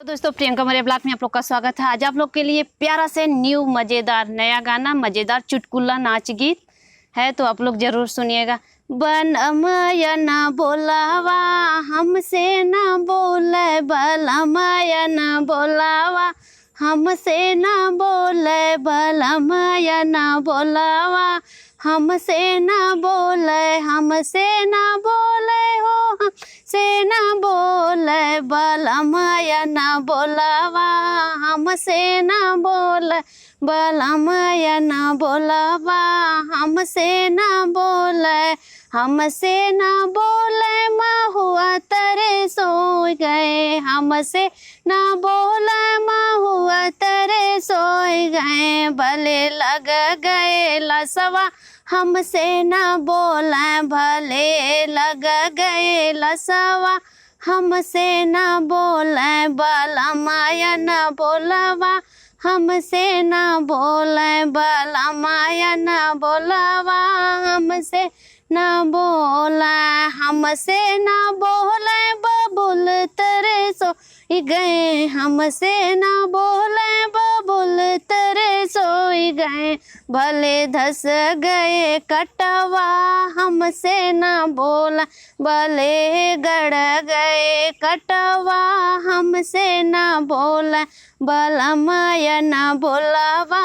तो दोस्तों, प्रियंका मेरे ब्लॉग में आप लोग का स्वागत है। आज आप लोग के लिए प्यारा से न्यू मज़ेदार नया गाना, मज़ेदार चुटकुला नाच गीत है, तो आप लोग ज़रूर सुनिएगा। बन अमया ना बोलावा, हमसे ना बोले, बल अमया ना बोलावा, हमसे ना बोले, बल अमया ना बोलावा, हमसे ना बोले, हमसे ना बोले हो, हमसे ना बोले, बल अमया ना बोलावा, हमसे ना बोले, बल अमया ना बोलावा, हमसे ना बोले, हमसे ना बोले, महुआ तरे सो गए, हमसे ना बोले, महुआ तरे सो गए, भले लग गए लसवा, हमसे ना बोले, भले लग गए लसवा, हमसे ना बोले, बल अमया ना बोलावा, हमसे ना बोले, बल अमया ना बोलावा, हमसे ना बोला, हमसे ना बोले, बबुल तरे सो गए, हमसे ना बोले, बबुल तरे सो गए, भले धस गए कटवा, हमसे ना बोला, भले गड़ गए कटवा, हमसे ना बोला, बल अमया ना बोलावा,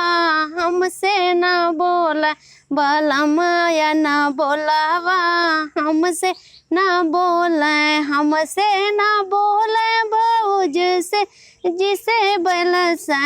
हमसे ना बोला, बल अमया ना बोलावा, हमसे ना बोले, हमसे ना बोले, भौज से जिसे बलसा,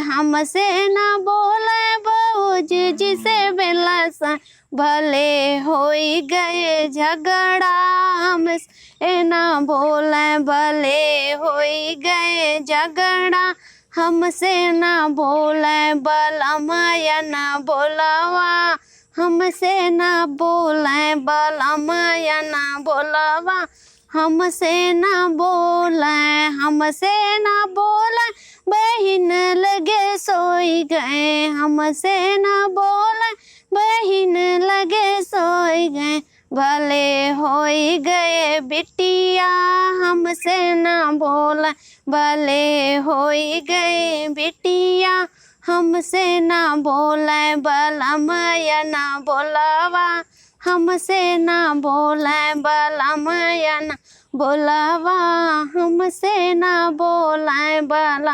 हमसे ना बोले, भौज जिसे बलसा, भले होई गए झगड़ा, हमसे ना बोले, भले होई गए झगड़ा, हमसे ना बोले, बल अमया ना बोलावा, हमसे ना बोले, बल अमया ना बोलावा, हमसे ना बोले, हमसे ना बोले, बहिन लगे सोई गए, हमसे ना बोले, बहिन लगे सोई गए, भले होई गए बिटिया, हमसे ना बोला, भले होई गए बिटिया, हमसे ना बोले, बल अमया ना बोलावा, हमसे ना बोले, बल अमया ना बोलावा, हमसे ना बोले, बल